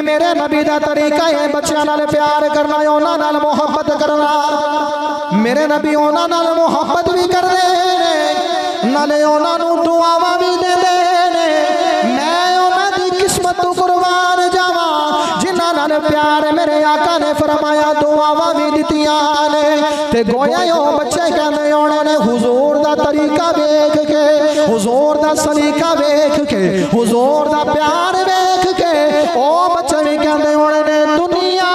मेरे नबी दा तरीका है बच्चों नाल प्यार करना, उन्हां नाल मुहब्बत करना। मेरे नबी उन्हां नाल मुहब्बत भी करदे ने, नाले उन्हां नूं दुआवां भी देंदे ने। मैं उन्हां दी किस्मत तों कुर्बान जावां जिन्हां नाल प्यार मेरे आका ने फरमाया दुआवां भी दित्तियां ने। ते गोया ओ बच्चे कहंदे होणे ने हुजूर दा तरीका वेख के, हुजूर दा सलीका वेख के, हुजूर दा प्यार वेख के ओ बच्चे भी कहंदे होणे ने दुनिया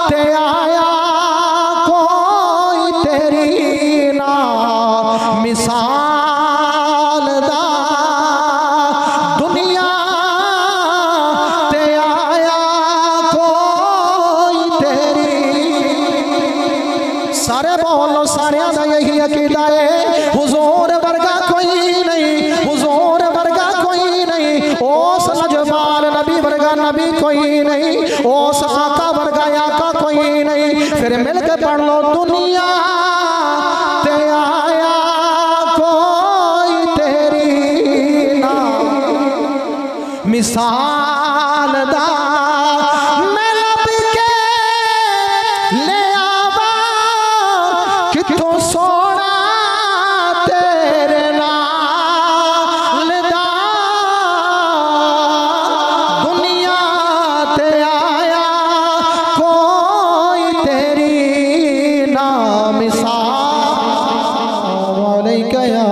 ते आया कोई तेरी ना मिसाल दा, दुनिया ते आया कोई तेरी। सारे बोलो सारे दा यही अकीदा है, हुजूर वर्गा कोई नहीं, हुजूर वर्गा कोई नहीं, ओस लजपाल नबी वर्गा नबी कोई नहीं, ओस आका वर्गा आका कोई नहीं। फिर मिलकर पढ़ लो दुनिया ते आया कोई तेरी ना मिसाल दा, मैं लब के ले आवा कितों सोना तेरे नाल दा। दुनिया ते आया कोई तेरी ना मिसाल। अलैका या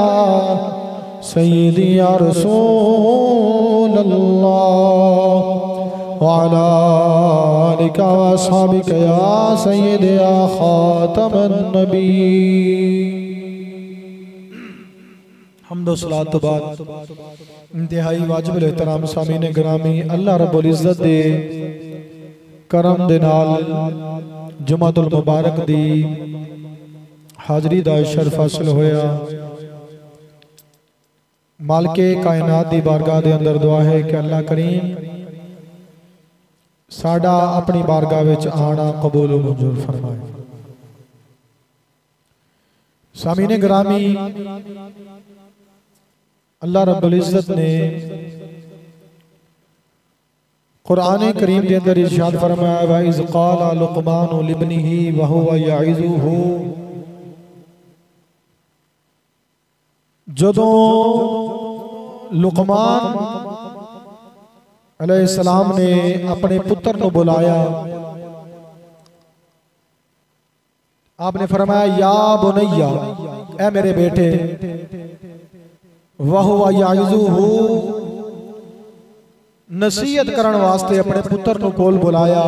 सय्यदी या रसूल अल्लाह वाला आलिका व अस्हाबिका या सय्यदी या खातमन नबी। हम्दो सलात तो बाद इंतहाई वाजिब एहतराम सामीन गिरामी, अल्लाह रब्बुल इज्जत दे करम दे नाल जुमातुल मुबारक दी हाजरी दा शरफ हासिल होया। मालिके कायनात दी बारगाह दे अंदर दुआ है कि अल्लाह करीम साडा अपनी बारगाह विच आना कबूल मंजूर फरमाए। सामीने गिरामी, अल्लाह रब्बुल इज्जत ने कुरान करीम के अंदर इरशाद फरमाया व इज़ क़ाला लुक़मानु लिब्निही व हुवा यइज़ुहु। जदों लुक़मान अलैहिस्सलाम ने अपने पुत्र को बुलाया, आपने फरमाया या बुनैया, ऐ मेरे बेटे, वहुवा यइज़ुहु, नसीहत करने वास्ते अपने पुत्र को कोल बुलाया,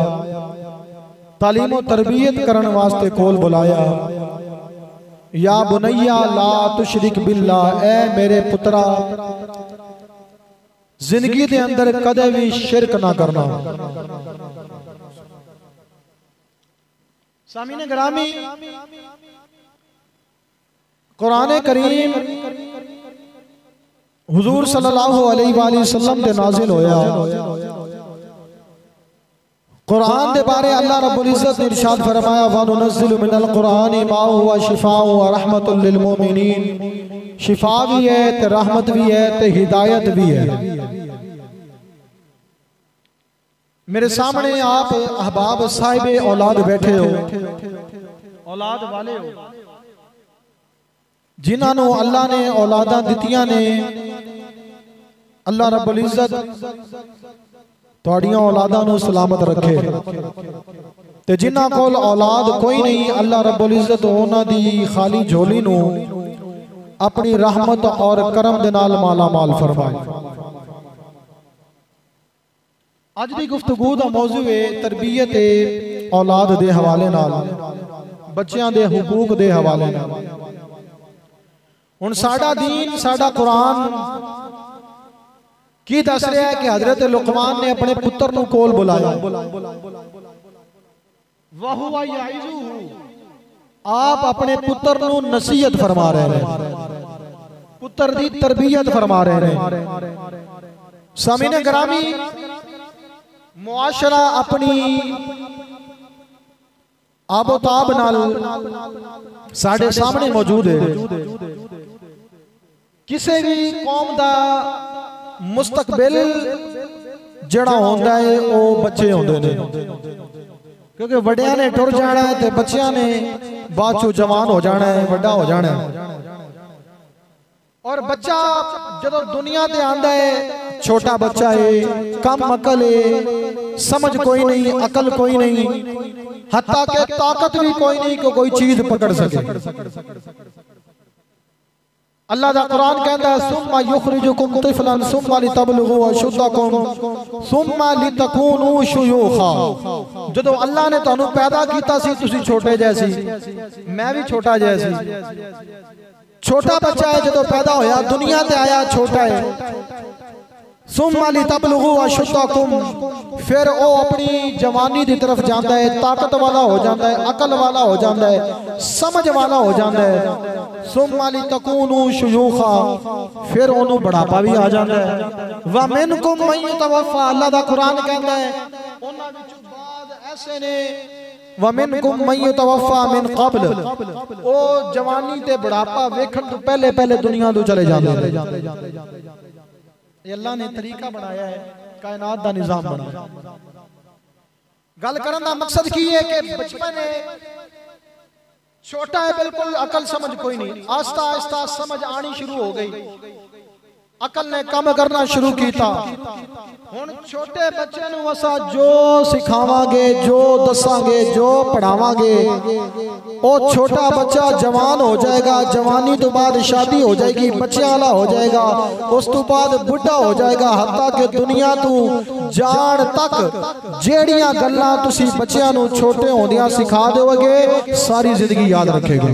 तालीम और तरबियत करने वास्ते कोल बुलाया। या बुनैया ला तुशरिक बिल्लाह, ऐ मेरे पुत्रा जिंदगी के अंदर कदे भी शिरक ना करना। सामीने गिरामी, कुरान करीम हुजूर सल्लल्लाहु अलैहि वसल्लम ते नाजिल होया। कुरान दे बारे अल्लाह रब्बुल इज्जत ने इरशाद फरमाया व नुनज़्ज़िलु मिनल कुरानी मा हुवा शिफाउ व रहमतुल लिल मोमिनीन। शिफा भी है ते रहमत भी है ते हिदायत भी है। मेरे सामने आप अहबाब साहिबे औलाद बैठे हो, औलाद वाले हो, जिन्होंने अल्लाह ने औलादा दितियां ने। अल्लाह रब्बुल इज्जत तुहाड़ियां औलादा नूं सलामत रखे ते जिन्हां कोल औलाद कोई नहीं, अल्लाह रब्बुल इज्जत उन्हां दी खाली झोली नूं अपनी रहमत और करम दे नाल माला माल फरमाए। अज दी गुफ्तगू दा मौजू है तरबियत औलाद दे हवाले नाल, बच्चों दे हुकूक दे हवाले नाल। हुण साडा दीन, साडा कुरान की दस रहा है कि हजरत लुकमान ने अपने पुत्र नूं कोल बुलाया। वहुवा यइज़ुहु, आप अपने पुत्र नूं नसीहत फरमा रहे हैं, पुत्र दी तरबियत फरमा रहे हैं। सामीने गिरामी, मुआशरा अपनी आबोताब नाल साडे सामने मौजूद है। किसी भी कौम दा मुस्तकबिल ਜਿਹੜਾ ਹੁੰਦਾ ਹੈ ਉਹ ਬੱਚੇ ਹੁੰਦੇ ਨੇ, क्योंकि ਵੱਡਿਆਂ ने टुर जाना है तो बच्चों ने बाद चो जवान हो जाना है, ਵੱਡਾ हो जाना है। और बच्चा जो दुनिया ते आंदा है छोटा बच्चा है, कम अकल है, समझ कोई नहीं, अकल कोई नहीं, हत्ता के ताकत भी कोई नहीं कि कोई चीज पकड़ सके। अल्लाह दा कुरान कहता है सुम्मा युखरिजुकुम तिफलन सुम्मा लितबलुगु अशुद्दकुम सुम्मा लितकूनु शुयूखा। जदों अल्लाह ने तुहानू पैदा कीता सी तुसी छोटे जैसी, मैं भी छोटा जैसी, छोटा बच्चा है जदों पैदा होया दुनिया ते आया छोटा है। सुम्मा लितबलुगु अशुद्दकुम, फिर वो अपनी जवानी की तरफ जाता है, ताकत वाला हो जाता है, अकल वाला हो जाता है, समझ वाला हो जाता है। सुम्मा लितकूनु शुयूखा, फिर ओनू बुढ़ापा भी आ जाता है। व मिनकुम मन युतवफ़ा, अल्लाह दा कुरान कहता है उन्हां विचों बाद ऐसे ने व मिनकुम मन युतवफ़ा मिन क़ब्ल, ओ जवानी ते बुढ़ापा वेखण तो पहले पहले दुनिया तो चले जाते हैं। ये अल्लाह ने तरीका बनाया है, कायनात दा निजाम बनाया। गल करन दा मकसद की है कि बचपन है, छोटा है, बिल्कुल अकल समझ कोई नहीं, आस्ता आस्ता समझ आनी शुरू हो गई, अकल ने काम करना शुरू किया। हुण छोटे बच्चे नूं असां जो सिखावांगे, जो दसांगे, जो पढ़ावांगे, वो छोटा बच्चा जवान हो जाएगा, जवानी तो बाद शादी हो जाएगी, बच्चे वाला हो जाएगा, उस तो बाद बुढ़ा हो जाएगा, हत्ता के दुनिया तू जान तक जेड़ियां गल्लां तुसी बच्चियां नूं छोटे होंदियां सिखा दोगे सारी जिंदगी याद रखेगा।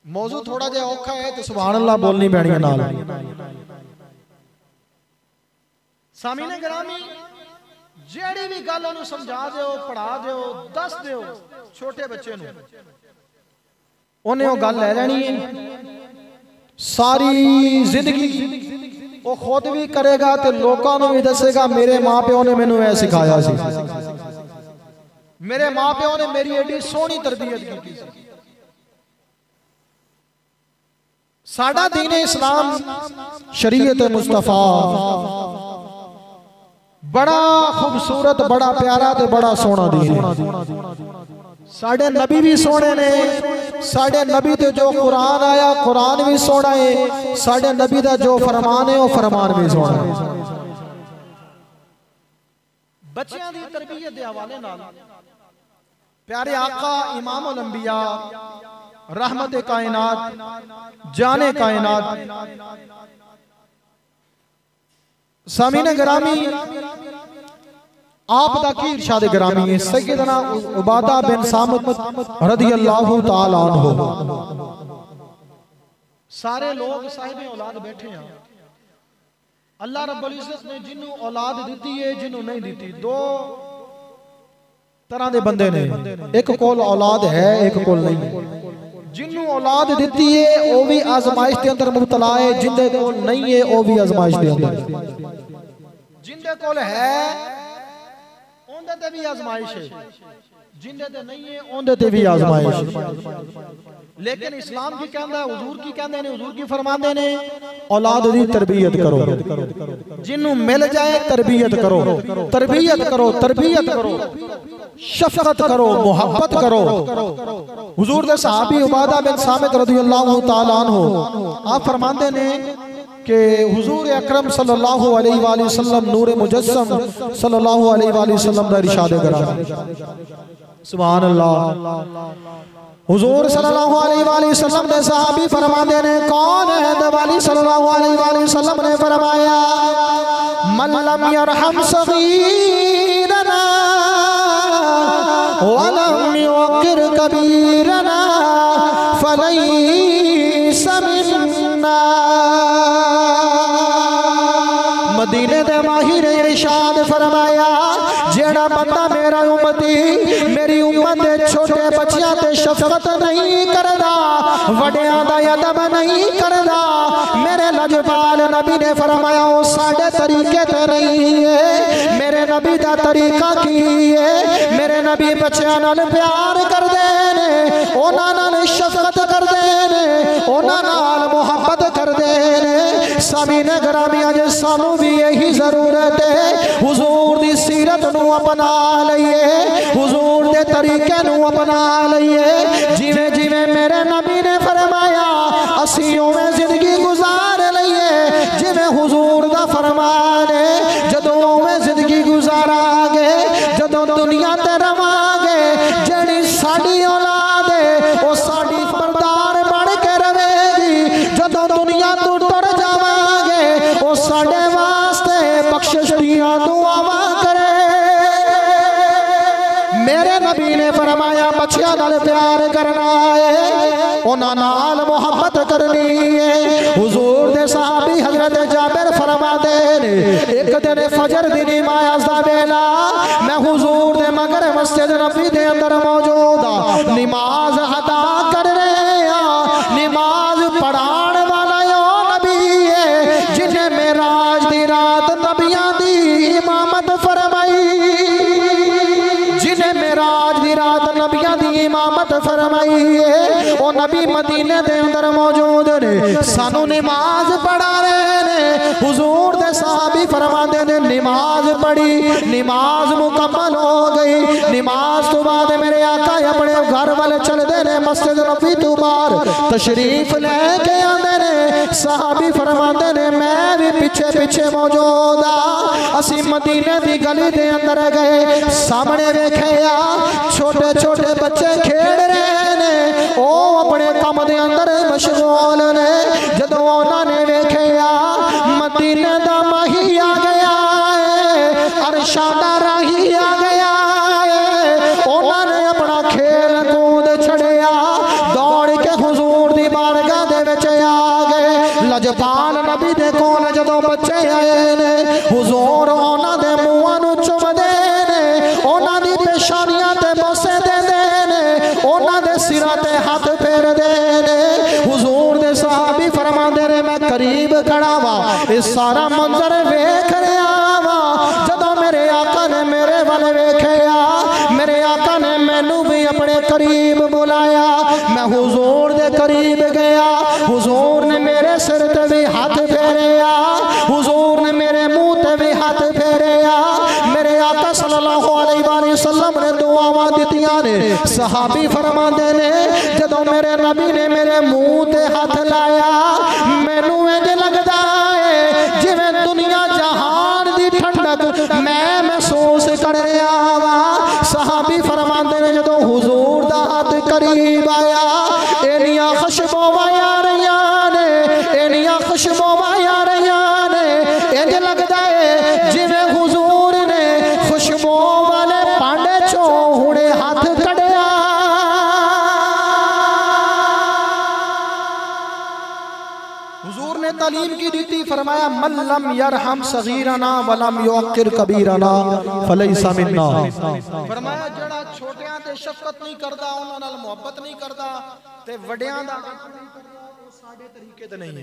मौजू थोड़ा जिहा औखा है तो सुभान अल्लाह बोलनी पैनी है नाल। सामीने गिरामी जेड़ी भी गल उन्हें समझा दो, पढ़ा दो, दस दो छोटे बच्चे नूं, उन्हें वो गल ले लेनी है, सारी जिंदगी वो खुद भी करेगा तो लोगों को भी दसेगा मेरे माँ प्यो ने मैनू ऐ सिखाया सी, मेरे माँ प्यो ने मेरी एडी सोहनी तरबियत की। साडा दीन इस्लाम शरीयत मुस्तफा बड़ा खूबसूरत, बड़ा प्यारा ते बड़ा सोहना दीन है। साडे नबी भी सोहने ने, साडे नबी ते जो कुरान आया कुरान भी सोहना है, साडे नबी दा जो फरमान है वो फरमान भी सोहना है। बच्चियां दी तरबियत दे हवाले नाल प्यारे आका इमाम उल अंबिया रहमत कायनात जाने कायनात सामीने गिरामी आप दा की इरशाद गिरामी है। सैयदना उबादा बिन सामित रदियल्लाहु ताला अन्हु, सारे लोग साहिब औलाद बैठे हैं, अल्लाह रब्बुल इज्जत ने जिन्हों औलाद दी है जिन्हों नहीं दी, दो तरह के बंदे ने, एक कोल औलाद है एक कोल नहीं। जिन्हों औलाद दी है वो भी आजमाइश के अंदर मुबतला है, जिंदे कोल नहीं है वो भी आजमाइश के अंदर, जिंदे कोल है उनदे ते भी आजमाइश है, जिंदे ते नहीं है उनदे ते भी आजमाइश। लेकिन इस्लाम की कहता है, हुजूर की कहते हैं, हुजूर की फरमाते ने औलाद दी तरबियत करो, जिन्हों मिल जाए तरबियत करो, तरबियत करो, तरबियत करो, शफकत करो, मोहब्बत करो। हुजूर दे सहाबी उबादा बिन सामित रदियल्लाहु ताला अन्हु आप फरमाते ने कि हुजूर अकरम सल्लल्लाहु अलैहि वसल्लम नूर मुजस्सम सल्लल्लाहु अलैहि वसल्लम दा इरशाद करा। सुभान अल्लाह। हुजूर सल्लल्लाहु अलैहि वसल्लम दे सहाबी फरमाते ने, कौन है नबी सल्लल्लाहु अलैहि वसल्लम ने फरमाया, मन लम यरहम सगीरना व लम युक़िर कबीरना फलैसा मिन्ना। मदीने दे माहिर इरशाद फरमाया, जेड़ा बंदा मेरा उम्मती मेरी उम्मत दे छोटे बच्चियां ते शफकत नहीं करदा, वड्डियां दा अदब नहीं करदा, मेरे लजपाल नबी ने फरमाया वो साडे तरीके ते नहीं है। मेरे नबी दा तरीका की है, मेरे नबी बच्चियां नाल प्यार करदे ने, उन्हां नाल शफकत करदे ने, उन्हां नाल मोहब्बत करदे ने। सामीन ग्रामी अज सानू भी यही जरूरत है हुजूर दी सीरत नू अपना लईए हुजूर दे तरीके नू अपना लईए जिवें जिवें मेरे नबी ने फरमाया असीं उवें जिंदगी गुजार लईए जिवें हुजूर दा फरमान है जदों उवें जिंदगी गुजारांगे जदों दुनिया ते रवांगे जेड़ी साडी औलाद है वो साडी परदार बन के रहेगी जदों दुनिया तो टुर जावांगे वो साडे वास्ते बख्शिश दियां दुआवां करे मेरे नबी ने फरमाया बच्चियां नाल प्यार करना है उन्हां नाल मोहब्बत करनी है हुजूर दे सहाबी हजरत जाबिर फरमाते ने एक दिन फजर दी नमाज दा वेला मैं हुजूर दे मगर मस्जिद नबी दे अंदर मौजूद नमाज अदा कर रहे नमाज पढ़ाने वाला यो नबी है जिन्हें मेराज दी रात नबियां दी इमामत फरमाई जिन्हें मेराज दी रात नबियां दी इमामत फरमाई है वो नबी मदीने दे अंदर मौजूद ने सानू नमाज पढ़ा रहे ने हुजूर दे सहाबी फरमाते ने नमाज पढ़ी नमाज मुकम्मल हो गई नमाज तो बाद मेरे आका अपने घर वाले चलते ने मस्जिद नबी तो बाहर तशरीफ लेके आते ने सहाबी फरमाते ने मैं भी पीछे पीछे मौजूद असी मदीने दी गली दे अंदर गए सामने वेखिया छोटे छोटे बच्चे खेल रहे ने ओ अपने काम दे अंदर मशगूल ने जदों उन्होंने वेखिया मदीने दा माही आ गया है अरशा दा राही आ गया है उन्होंने अपना खेल कूद छड़िया दौड़ के हुजूर दी बारगाह दे विच आ गए लजपाल नबी दे कोल जदों बच्चे आए ने हुजूर उन्हां दे मूहां नूं चुमदे ने उन्हां दी पेशानियां ते बोसे देंदे ने उन्हां दे सिरां ते हाथ फेरदे ने हुजूर दे सहाबी फरमांदे ने मैं करीब खड़ा वा इस सारा मंजर वेख रहा वा जदों मेरे आका ने मेरे वाल वेखिया मेरे आका ने मैनू भी अपने करीब बुलाया मैं हुजूर दे करीब गया हुजूर ने मेरे सिर ते भी हाथ फेरिया हुजूर ने मेरे मुंह ते भी हाथ फेरिया मेरे आका सल्लल्लाहु अलैहि वसल्लम ने दुआवां दित्तियां ने सहाबी फरमांदे ने जदों मेरे नबी ने मेरे मुंह ते हाथ लाया मैनू इंज लगदा है जिवें दुनिया जहान दी ठंडक मैं महसूस कर रहा वा सहाबी फरमांदे ने जदों हुजूर दा हाथ करीब आया इन्नियां खुशबूआं आ रहियां ने इन्नियां खुशबूआं आ रहियां ने इंज लगदा है जिवें हुजूर ने खुशबू वाले भांडे चों हुणे हाथ कढ़िया हुजूर ने तालीम की दी फरमाया मल्लम यरहम सगीरना वलम युअक्किर कबीरना फलैसा मिन्ना फरमाया जड़ा छोटियां ते शफकत नहीं करदा उन्हां नाल मोहब्बत नहीं करदा ते वड्डियां दा वो साडे तरीके ते नहीं है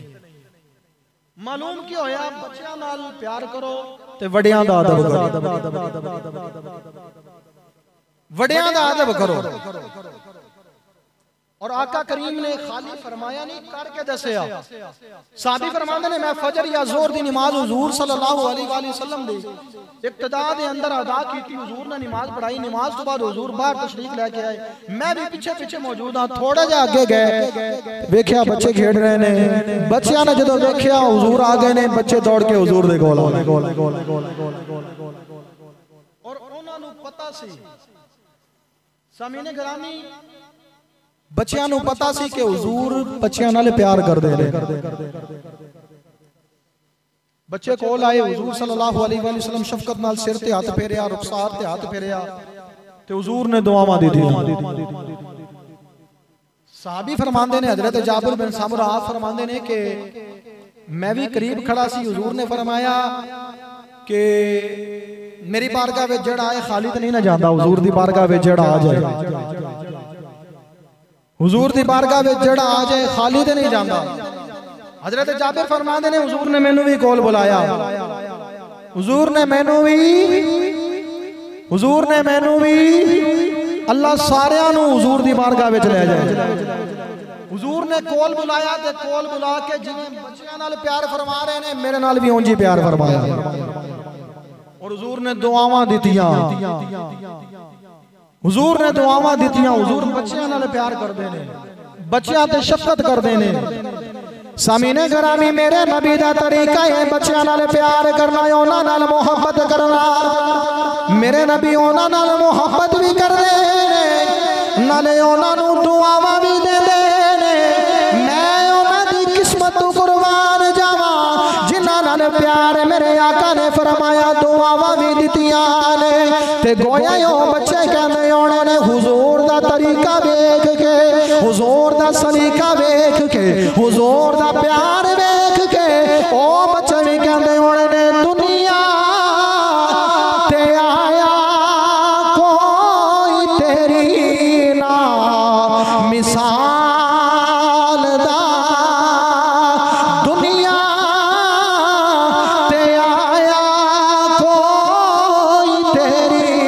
मालूम की होया बच्चियां नाल प्यार करो ते वड्डियां दा अदब करो वड्डियां दा अदब करो और आका करीम ने खाली फरमाया नहीं करके दसिया सादी फरमांदे ने मैं फजर या जोर दी नमाज हुजूर सल्लल्लाहु अलैहि वसल्लम दी इब्तिदा दे अंदर अदा की थी हुजूर ने नमाज पढ़ाई नमाज तो बाद हुजूर बाहर तशरीफ लेके आए मैं भी पीछे पीछे मौजूद हां थोड़ा जा आगे गए वेखिया बच्चे खेड रहे ने बच्चियां ने जदों वेखिया हुजूर आ गए ने बच्चे दौड़ के हुजूर दे कोल आ गए और उन्हां नूं पता सी सामीने गिरामी बच्चियां नूं पता सी कि हुजूर बच्चियां नाल प्यार करदे ने बच्चे कोल आए हुजूर सल्लल्लाहु अलैहि वसल्लम शफकत नाल सिर ते हाथ फेरिया रुखसार ते हाथ फेरिया ते हुजूर ने दुआवां दित्तियां सहाबी फरमांदे ने हजरत जाबिर बिन सामुरा फरमांदे ने कि मैं भी करीब खड़ा सी हुजूर ने फरमाया कि मेरी बारगाह विच जेड़ा आए खाली ते नहीं ना जांदा हुजूर दी बारगाह विच जेड़ा आ जाए हुजूर दी बारगाह विच जेड़ा आ जाए खाली ते नहीं जांदा हजरत जाबिर फरमांदे ने हुजूर ने मैनू भी कोल बुलाया हुजूर ने मैनू भी अल्लाह सारियां नू हुजूर दी बारगाह विच ले जाए हुजूर ने कोल बुलाया ते कोल बुला के जिवें बच्चियां नाल प्यार फरमा रहे ने मेरे नाल भी उंज ही प्यार फरमाया और हुजूर ने दुआवां दित्तियां। हुजूर ने दुआवां दित्तियां। हुजूर बच्चियां नाल प्यार करदे ने, बच्चियां ते शफकत करदे ने। सामीने गरामी मेरे नबी दा तरीका है बच्चियां नाल प्यार करना, उन्हां नाल मोहब्बत करना। मेरे नबी उन्हां नाल मोहब्बत भी करदे ने नाले उन्हां नूं दुआवां भी देंदे ने। मैं उन्हां दी किस्मत तों कुर्बान जावां जिन्हां नाल प्यार मेरे आका ने फरमाया दुआवां भी दित्तियां ने। ते गोया ओ बच्चे कहंदे होणे ने हुजूर दा तरीका वेख के, हुजूर दा सलीका वेख के, हुजूर दा प्यार वेख के ओ बच्चे भी कहंदे होणे ने दुनिया ते आया कोई तेरी ना मिसाल दा। दुनिया ते आया कोई तेरी,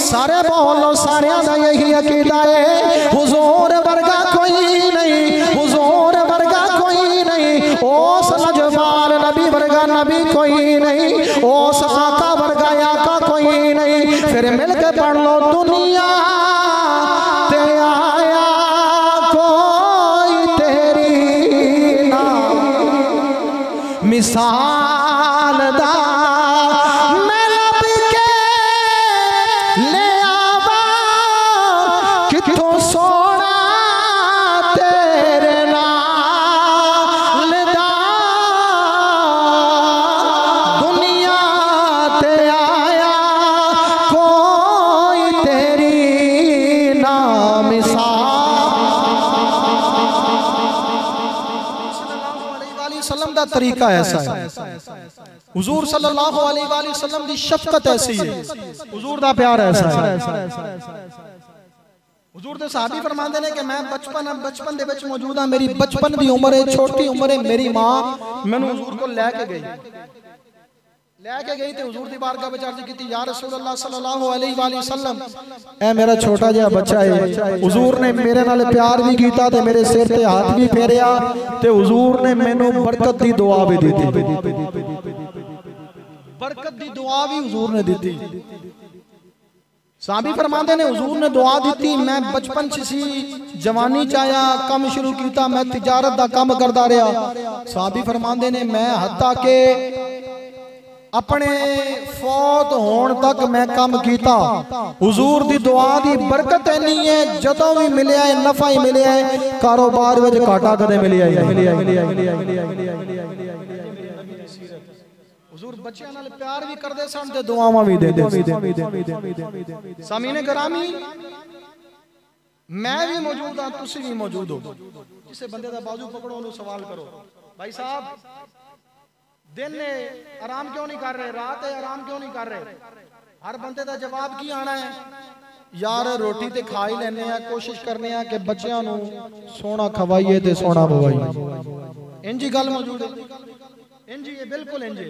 सारे बोलो सारियां दा यही अकीदा है हुजूर वर्गा कोई नहीं, हुजूर वर्गा कोई नहीं, ओस लजपाल नबी वर्गा नबी कोई नहीं, ओस आका वर्गा आका कोई नहीं। फिर मिलके पढ़ लो दुनिया ते आया कोई तेरी ना मिसाल दा। मैं लब के ले आवा किथों सोना तेरे नाल दा। दुनिया ते आया कोई तेरी ना मिसाल। सल्लल्लाहु अलैहि वसल्लम दा तरीका ऐसा है, हुजूर सल्लल्लाहु अलैहि वसल्लम दी शफकत ऐसी है, हुजूर दा प्यार ऐसा है। हुजूर दे सहाबी फरमांदे ने कि मैं बचपन दे विच मौजूद हां, मेरी बचपन दी उम्र है, छोटी उम्र है। मेरी मां मैनू हुजूर को लेके गई ते हुजूर दी बारगाह विच अर्ज कीती या रसूल अल्लाह सल्लल्लाहु अलैहि वसल्लम ए मेरा छोटा जिहा बच्चा है। हुजूर ने मेरे नाल प्यार भी कीता ते मेरे सिर ते हाथ भी फेरिया ते हुजूर ने मैनू बरकत दी दुआ भी दी। बरकत दी दुआ भी हुजूर ने दी। साहबी फरमाते ने हुजूर ने दुआ दी। मैं बचपन च सी, जवानी च आया, काम शुरू किया, मैं तिजारत दा काम करता रहा। साहबी फरमाते ने मैं हत्ता के अपने फौत होने तक मैं काम किया। हुजूर दी दुआ दी बरकत इन्नी है जदों भी मिलिया है नफा ही मिलिया है, कारोबार विच घाटा कदे मिलिया ही। हुजूर बच्चियां नाल प्यार भी करदे सन ते दुआवां भी देंदे। सामीने गरामी मैं भी मौजूद हां, तुसी भी मौजूद हो। किसी बंदे दा बाजू पकड़ो, उन्हें सवाल करो भाई साहब दिन ने आराम क्यों नहीं कर रहे, रात है आराम क्यों नहीं कर रहे। हर बंदे दा जवाब की आना है यार रोटी ते खा ही लेने आ, कोशिश करने आ कि बच्चियां नू सोना खवाइए ते सोना पवाइए। इंजी गल मौजूद है, इंजी है, बिल्कुल इंजी।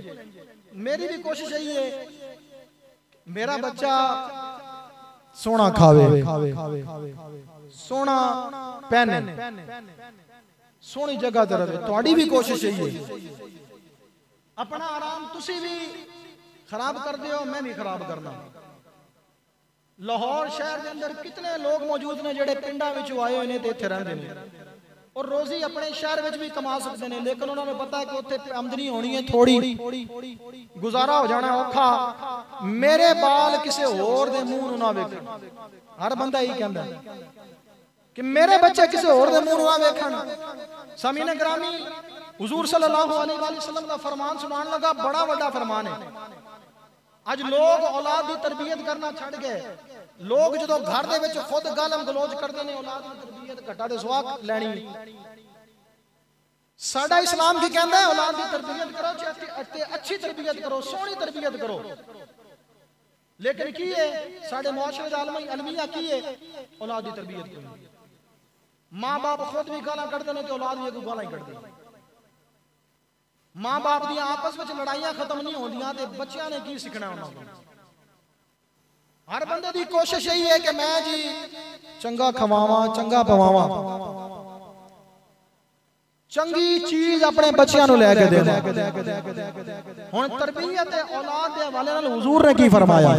मेरी भी कोशिश यही है मेरा बच्चा सोना खावे, सोना पहने, सोनी जगह ते रहे। तुहाडी भी कोशिश यही है। अपना आराम तुसी भी खराब कर दे हो, मैं भी खराब करना। लाहौर शहर के अंदर कितने लोग मौजूद ने जेडे पिंडां विचों आए हुए ने ते इत्थे रहंदे ने और रोजी अपने शहर विच भी कमा सकते हैं, लेकिन उन्होंने पता है कि उत्थे आमदनी होनी है थोड़ी, गुजारा हो जाना औखा। मेरे बाल किसी होर दे मुंह ना वेखण। हर बंदा यही कहंदा है कि मेरे बच्चे किसी होर दे मुंह ना वेखण। सामीने ग्रामी हुजूर सल्लल्लाहु अलैहि वसल्लम का फरमान सुनान लगा, बड़ा बड़ा फरमान है। आज लोग औलाद की तरबियत करना छड़ गए। लोग जो घर दे विच खुद गालम गलोच करते हैं औलाद की तरबियत घटा दे सुआग लैनी। साडा इस्लाम की कहंदा है औलाद की तरबियत करो, अच्छी तरबियत करो, सोहनी तरबियत करो। लेकिन की है साडे मुआशरे दा अलमिया की है औलाद की तरबियत करो। मां बाप खुद भी गालां कढदे ने ते औलाद भी अगों गालां ही कढदी। मां बाप दी आपस में लड़ाइयां खत्म नहीं होंदियां ते बच्चियां ने की सीखना उन्हां कोल। हर बंदे की कोशिश यही है कि मैं जी चंगा खवावा चंगा पवावा चंगी चीज अपने बच्चों को लेके देना। हुण तरबियत औलाद दे हवाले नाल हुजूर ने की फरमाया,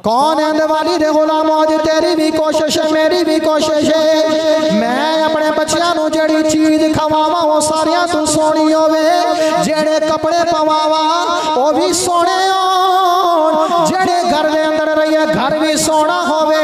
कौन है वाली दे गुलाम आज तेरी भी कोशिश है मेरी भी कोशिश है मैं अपने बच्चों को जेड़ी चीज खवावा वो सारियां तू सोनी होवे, जेड़े कपड़े पवावा वो भी सोने हो, जेड़े घर दे अंदर रहिए घर भी सोना होवे।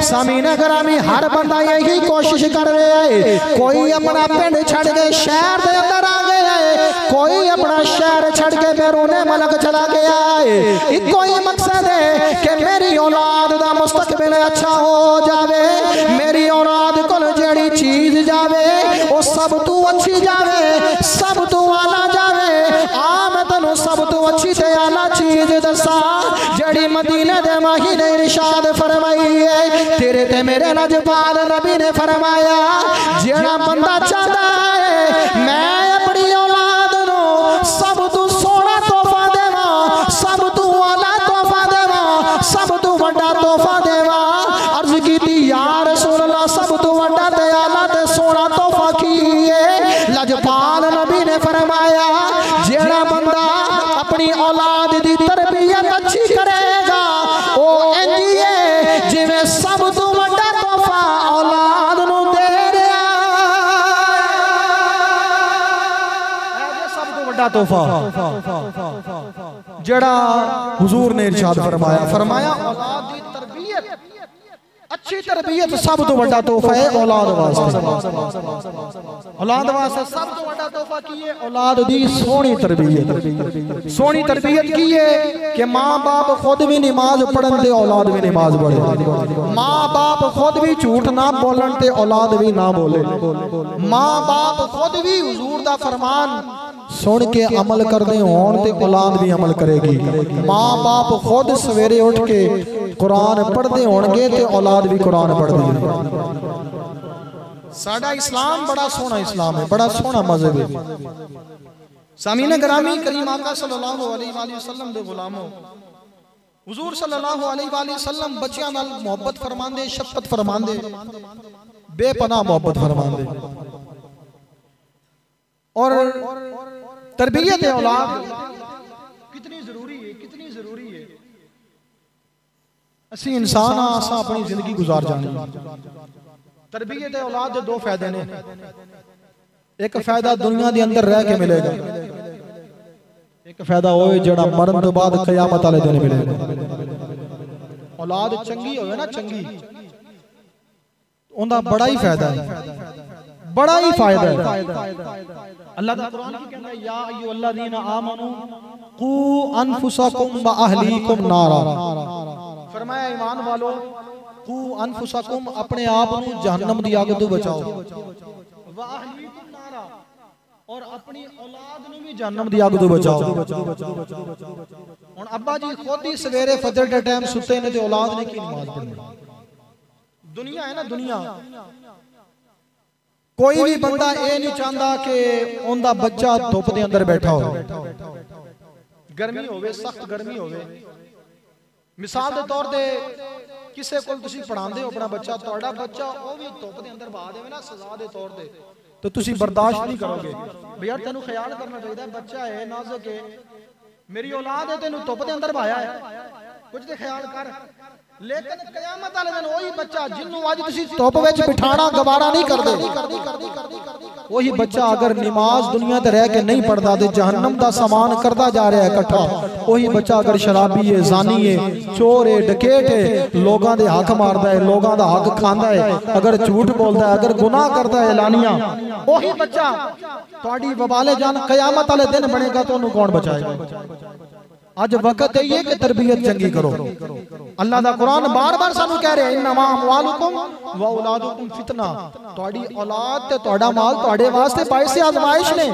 सामीन ग्रामी हर बंदा यही कोशिश कर रहा है, कोई अपना पिंड छड़ के शहर के अंदर आ गया है, कोई अपना शहर छड़ के बैरूने मुल्क चला गया है। इको ही मकसद है कि मेरी औलाद दा मुस्तकबिल अच्छा हो जावे, मेरी औलाद को जेड़ी चीज जावे वो सब तू अच्छी जावे, सब तू आला जावे। आ मैं तेनू सब तू अच्छी ते आला चीज दसा जेड़ी मदीने दे महीने इरशाद फरमाई है, तेरे ते मेरे नजपाल नबी ने फरमाया जेड़ा बंदा चाहता है मैं अपनी औलाद नो सब तू सोना तोहफा देवा, सब तू आला तोहफा देवा, सब तू बड़ा तोहफा देवा। अर्ज की या रसूल अल्लाह सब तू बड़ा ते आला ते सोना तोहफा की है। लजपाल नबी ने फरमाया जेड़ा बंदा अपनी औलाद दी तरबियत अच्छी करेगा वो इंजी है जिवें सब तू बड़ा तोहफा औलाद नू दे रहा है। सब तू बड़ा तोहफा जेड़ा हुजूर ने इरशाद फरमाया, फरमाया औलाद दी तरबियत अच्छी तरबियत सब तो बड़ा तोहफा है औलाद वास्ते। औलाद वास्ते सब तो बड़ा तोहफा की है औलाद दी सोहनी तरबियत। सोहनी तरबियत की है कि माँ बाप खुद भी नमाज पढ़न ते औलाद भी नमाज पढ़े, माँ बाप खुद भी झूठ ना बोलन ते औलाद भी ना बोले, माँ बाप खुद भी हुजूर दा फरमान सुन के अमल करते होन ते औलाद भी अमल करेगी। माँ बाप खुद सवेरे उठ के कुरान पढ़ते होंगे ते औलाद भी कुरान पढ़ती है। साडा इस्लाम बड़ा सोहना इस्लाम है, बड़ा सोहना मजहब है। सामीन ग्रामी करीम आका सल्लल्लाहु अलैहि वसल्लम दे गुलामो हुजूर सल्लल्लाहु अलैहि वसल्लम बच्चियां नाल मोहब्बत फरमांदे, शफकत फरमांदे, बेपनाह मोहब्बत फरमांदे। और तरबियत औलाद कितनी जरूरी है, कितनी जरूरी है। असी इंसान आसा अपनी जिंदगी गुजार जानी। तरबियत औलाद के दो फायदे ने, एक फायदा दुनिया के अंदर रह के मिलेगा, एक फायदा होए जेड़ा मरन तो बाद कयामत वाले दिन मिलेगा। औलाद चंगी होवे ना, चंगी उनका बड़ा ही फायदा है, बड़ा ही फायदा है। अल्लाह दा कुरान की कहना है या अय्युहल्लज़ीना आमनू कू अनफुसकुम व अहलीकुम नारा, फरमाया ईमान वालो कू अनफुसकुम अपने आप को जहन्नम दी आग तो बचाओ, व अहलीकुम नारा और अपनी औलाद को भी जहन्नम दी आग तो बचाओ। हुन अब्बा जी खुद ही सवेरे फजर के टाइम सुते ने ते औलाद ने की नमाज पढ़नी। दुनिया है ना, दुनिया कोई भी बंदा ये नहीं चाहता कि उनका बच्चा धुप के अंदर बैठा हो, गर्मी होवे, सख्त गर्मी होवे। मिसाल के तौर पे किसी को तुसी पढ़ाते हो अपना बच्चा, तुहाडा बच्चा वो भी धुप के अंदर बहा देवे ना सजा के तौर पे, तो तुसी बर्दाश्त नहीं करोगे। भैया तेनू ख्याल करना चाहिए, बच्चा है नाजुक है, मेरी औलाद है, तेनू धुप के अंदर बहाया है, कुछ तो ख्याल कर। लेकिन कयामत वाले दिन वही बच्चा जिन्नू आज तुसी धुप विच बिठाना गवारा नहीं करदे, वही बच्चा अगर नमाज दुनिया ते रह के नहीं पढ़ता तो जहन्नम दा सामान करता जा रहा है इकट्ठा। वही बच्चा अगर शराबी है, जानी है, चोर है, डकैत है, लोगों दे हक मारदा है, लोगों दा हक खांदा है, अगर झूठ बोलता है, अगर गुनाह करता है एलानिया, वही बच्चा तुहाडी वबाले जान कयामत वाले दिन बनेगा तो उन्हें कौन बचाएगा। आज वक्त है कि तरबियत चंगी करो। अल्लाह दा कुरान बार बार सानू कह रहे इन्नमा अमवालुकुम व औलादुकुम फितना, तुहाडी औलाद ते तुहाडा माल तुहाडे वास्ते बाइस आजमाइश ने।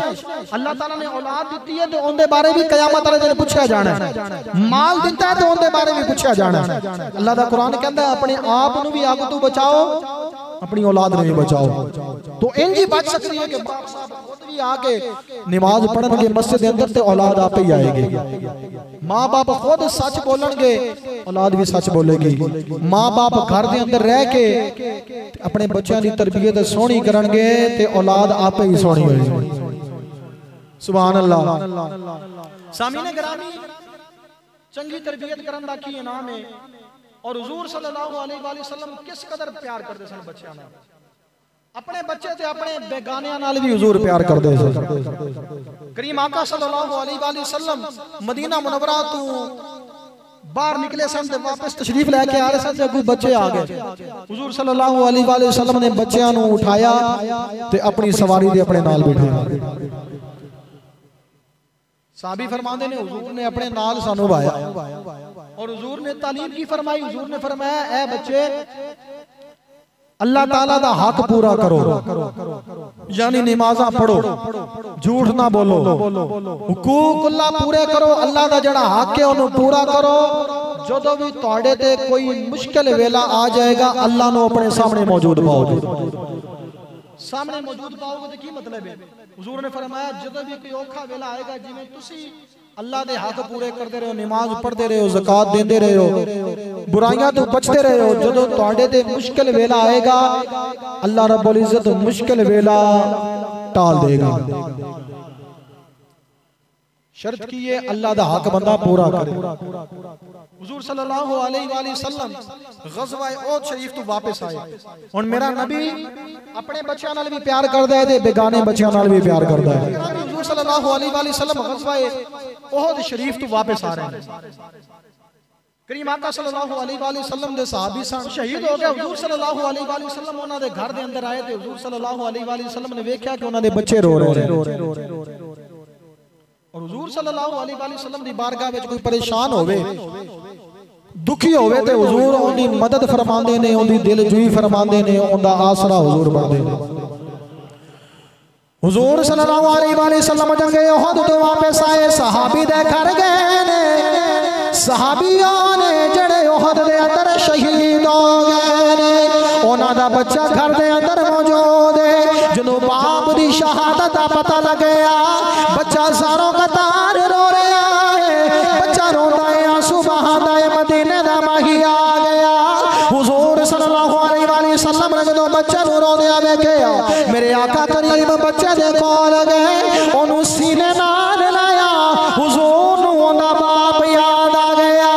अल्लाह ताला ने औलाद दी है तो उनके बारे भी कयामत वाले दिन पूछा जाना है, माल दिता है तो उनके बारे भी पूछा जाना है। अल्लाह दा कुरान कहता है अपने आप नू भी आग तो बचाओ अपनी औलाद नहीं बचाओ। तो इंज ही बच सकती है कि बाप साहब खुद भी आके नमाज पढ़नगे मस्जिद के अंदर, ते औलाद आप ही आएगी। माँ बाप खुद सच बोलणगे, औलाद भी सच बोलेगी। माँ बाप घर के अंदर रह के अपने बच्चों की तरबियत सोहनी करनगे, ते औलाद आप ही सोहनी होएगी। सुभान अल्लाह। सामीने गिरामी, चंगी तरबियत करन दा की इनाम है। और हुजूर सल्लल्लाहु अलैहि वसल्लम किस कदर प्यार करते सन बच्चों नाल। अपने बच्चे ते अपने बेगानियां नाल भी हुजूर प्यार करते सन। करीम आका सल्लल्लाहु अलैहि वसल्लम मदीना मुनव्वरा तो बाहर निकले सन ते वापस तशरीफ लेके आ रहे सन, अगू बच्चे आ गए। हुजूर सल्लल्लाहु अलैहि वसल्लम ने बच्चों को उठाया ते अपनी सवारी दे अपने नाल बिठाया। साहबी फरमाते ने हुजूर ने अपने नाल सानू भाया और हुजूर ने तालीम की फरमाई। हुजूर ने फरमाया, ए बच्चे, अल्लाह ताला दा हक पूरा करो, यानी नमाज़ां पढ़ो, झूठ ना बोलो, हुकूक अल्लाह पूरे करो, अल्लाह दा जड़ा हक है उन्हें पूरा करो। जदों भी तुहाडे ते कोई मुश्किल वेला आ जाएगा, अल्लाह नु अपने सामने मौजूद पाओगे। सामने मौजूद पाओगे तो की मतलब है? हुजूर ने फरमाया, जदों भी कोई औखा वेला आएगा, जिवें तुसी अल्लाह दे हक पूरे करते रहे हो, नमाज पढ़ते रहे हो, ज़कात देते रहे हो, बुराइयां तो बचते रहे हो, जदों तुहाडे ते मुश्किल वेला आएगा, अल्लाह रब्बुल इज्जत मुश्किल वेला टाल देगा। शर्त की है अल्लाह दा हक बंदा पूरा करे। हुजूर सल्लल्लाहु अलैहि वसल्लम ग़ज़वा ओहद शरीफ तो वापस आए। हुण मेरा नबी अपने बच्चों नाल भी प्यार करदा है ते बेगाने बच्चों नाल भी प्यार करदा है। हुजूर सल्लल्लाहु अलैहि वसल्लम ग़ज़वा ओहद शरीफ तो वापस आ रहे हैं। करीम आका सल्लल्लाहु अलैहि वसल्लम दे सहाबी सन, शहीद हो गए। हुजूर सल्लल्लाहु अलैहि वसल्लम उन्हां दे घर दे अंदर आए ते हुजूर सल्लल्लाहु अलैहि वसल्लम ने देखा कि उन्हां दे बच्चे रो रहे हैं। और हुजूर सल्लल्लाहु अलैहि वसल्लम दी बारगाह विच कोई परेशान होवे, दुखी होवे ते हुजूर उनकी मदद फरमांदे ने, उनकी दिलजुई फरमांदे ने, उनका आसरा हुजूर बनदे ने। हुजूर सल्लल्लाहु अलैहि वसल्लम जंगे उहद तो वापस आए, सहाबी दे घर गए ने। सहाबियों ने जड़े उहद दे अंदर शहीद हो गए ने, उन्हां दा बच्चा घर दे अंदर मौजूद है। जदों बाप दी शहादत दा पता लगया, बच्चा सारों कतार रो रहा है। बच्चा रोंदा है, आंसू बहांदा है, मदीने दा माही आ गया। हुजूर सल्लल्लाहु अलैहि वसल्लम ने जदों बच्चे नूं रोंदिया वेखिया, मेरे आका करीम बच्चे दे कोल गए, ओनू सीने नाल लाया। हुजूर नूं ओंदा बाप याद आ गया।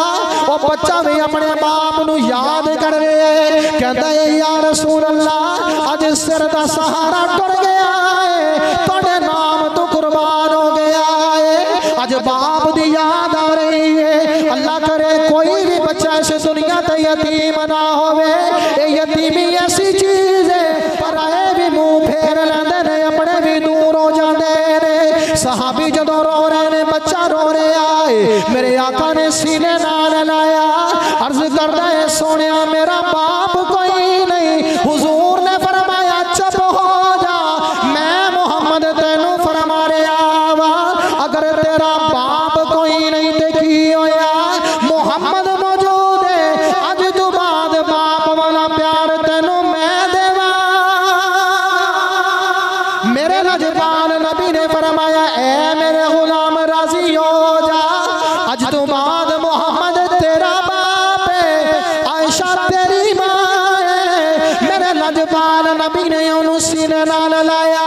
ओ बच्चा भी अपने बाप नूं याद कर रहा है, कहता है या रसूल अल्लाह, अज सिर दा सहारा टुट गया है, तुहाडे नाम तो कुर्बान हो गया है। अज बाप दी याद आ रही है। अल्लाह करे कोई भी बच्चा इस दुनिया ते यतीम ना होवे। ये यतीमी ऐसी चीज है, पर आए भी मुंह फेर लेंदे ने, अपने भी दूर हो जाते ने। सहाबी जदों रो रहे ने, बच्चा रो रहा है, मेरे आका ने सीने नाल लाया, अर्ज करदा है, सोनिया मेरा बाप कोई नहीं। हुजूर ने फरमाया, चुप हो जा, मैं मोहम्मद तेनू फरमा रहा वा, अगर तेरा बाप कोई नहीं ते की होया, मोहम्मद मौजूद है, अज तो बाद बाप वाला प्यार तेनू मैं देवा। मेरे लजपाल नबी ने फरमाया, ए मेरे गुलाम राजी हो जा, अज तो बाद मोहम्मद तेरा बाप है, आयशा तेरी मां है। मेरे लजपाल नबी ने उन्होंने सीने नाल लाया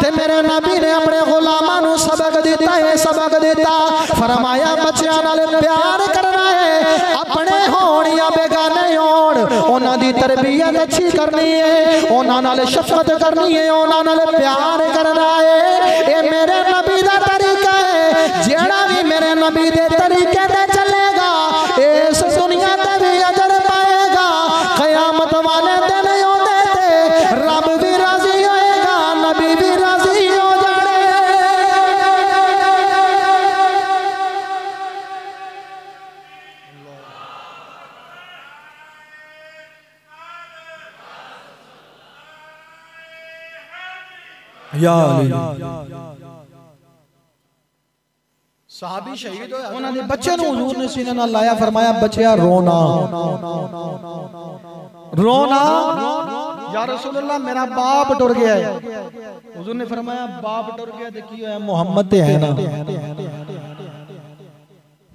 ते मेरे नबी ने अपने गुलामां नूं सबक दिता है, सबक दिता। फरमाया, बच्चों नाल प्यार करना है, अपने होण या बेगाने होण, उन्हां दी तरबियत अच्छी करनी है, उन्हां नाल शफकत करनी है, उन्हां नाल प्यार करना है। ये मेरे नबी दा तरीका है। जेड़ा भी मेरे नबी दे तरीके ते चलेगा, इस दुनिया ते भी अजर पाएगा। क़यामत वाले दिन आउंदे ते रब भी राजी होएगा, नबी भी राजी हो जाने। या अली सहाबी शहीद होया, उन्होंने बच्चे नूं हुजूर ने सीने नाल लाया, फरमाया, बच्चिया रोना रोना, या रसूलल्लाह मेरा बाप टुर गया है। हुजूर ने फरमाया बाप टुर गया तो की होया, मोहम्मद ते है ना,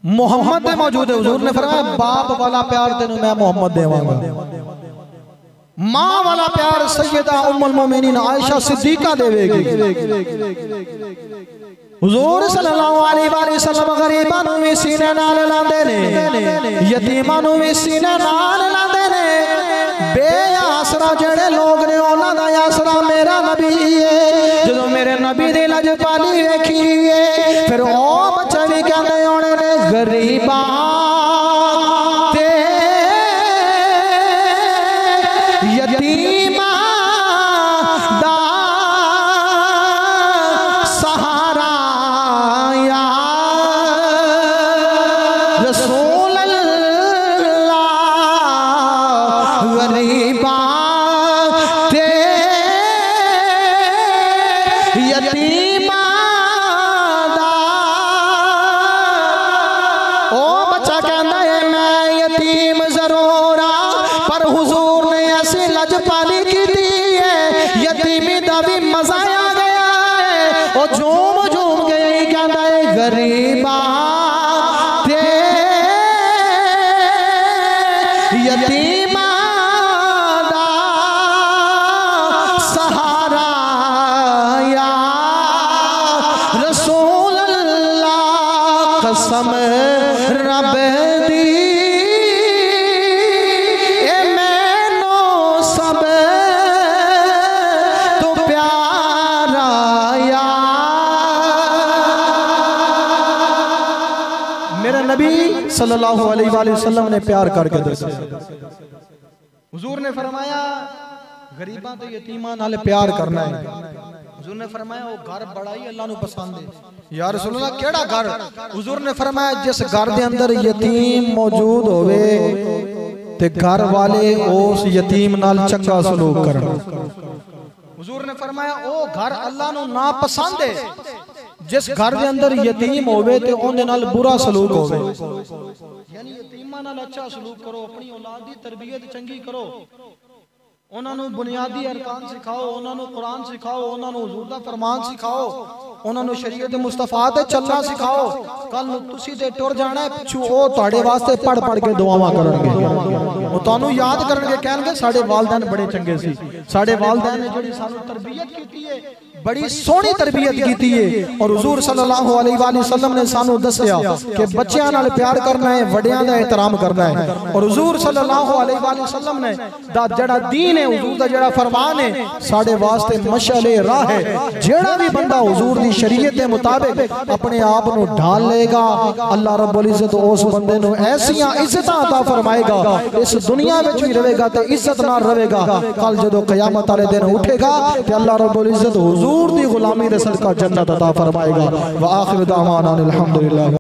मोहम्मद ते मौजूद है। हुजूर ने फरमाया बाप वाला प्यार तेनू मैं मोहम्मद देवांगा, मां वाला प्यार सैयदा उम्मुल मोमिनीन आयशा सिद्दीका देवेगी। हुजूर सल्लल्लाहु अलैहि वसल्लम गरीबां नूं भी सीने नाल लांदे ने, यतीमां नूं भी सीने नाल लांदे ने, बेआसरा जेड़े लोग ने उन्हां दा आसरा मेरा नबी है। जदों मेरे नबी दी लजपाली वेखी है फिर ओ बच्चे भी कहंदे होणे ने गरीबां ते यतीमां दा सहारा या रसूल अल्लाह, गरीबां ते यतीमां दा। ओ बच्चा कहंदा है मैं यतीम जरूर हां पर हुजूर ने ऐसी लजपाली की है, यतीमी दा भी मजा आ गया है। ओ झूम झूम के कहंदा है गरीबां ते यतीमां दा सहारा या रसूल अल्लाह, कसम रब दी ए मैनू सब तो प्यारा या। मेरे नबी सल्लल्लाहु अलैहि वसल्लम ने प्यार करके दसा। हुजूर ने फरमाया गरीबां ते यतीमां नाल प्यार करना है। हुजूर ने फरमाया वो घर बड़ा ही अल्लाह नू पसंद है। या रसूल अल्लाह केड़ा घर? हुजूर ने फरमाया जिस घर दे अंदर यतीम मौजूद होवे ते घर वाले उस यतीम नाल चंगा सलूक करन। हुजूर ने फरमाया ओ घर अल्लाह नू ना पसंद है जिस घर दे अंदर यतीम होवे ते ओंदे नाल बुरा सलूक होवे। यानी यतीमां नाल अच्छा सलूक करो, अपनी औलाद दी तरबियत चंगी करो, उन्होंने बुनियादी अरकान सिखाओ, उन्होंने कुरान सिखाओ, उन्होंने हुजूर दा फरमान सिखाओ, उन्होंने शरीयत मुस्तफा ते चलना सिखाओ। कल तुसी ते टुर जाना है पिछू ओ तुहाडे वास्ते पढ़ पढ़ के दुआवां करनगे, वो तुहानू याद करनगे, कहणगे साडे वालिदैन बड़े चंगे सी, साडे वालिदैन ने जेहड़ी सानू तरबियत कीती है बड़ी सोहनी तरबियत कीती है। और हुजूर सल्लल्लाहु अलैहि वसल्लम ने सानू दस्सिया कि बच्चों नाल प्यार करना है, वड्डियां दा एहतराम करना है। और हुजूर सल्लल्लाहु अलैहि वसल्लम ने दा जेड़ा दीन है, हुजूर दा जेड़ा फरमान है साडे वास्ते मशाले राह है। जेड़ा भी बंदा हुजूर दी शरीयत के मुताबिक अपने आप नू ढाल लेगा, अल्लाह रब्बुल इज्जत उस बंदे नू ऐसियां इज्जतां अता फरमाएगा, इस दुनिया विच भी रहेगा ते इज्जत नाल रहेगा। कल जदों क़यामत वाले दिन उठेगा ते अल्लाह रब्बुल इज्जत हुजूर दी गुलामी दे सदका जन्नत अता फरमाएगा। व आखिर दावाना अल्हम्दुलिल्लाह।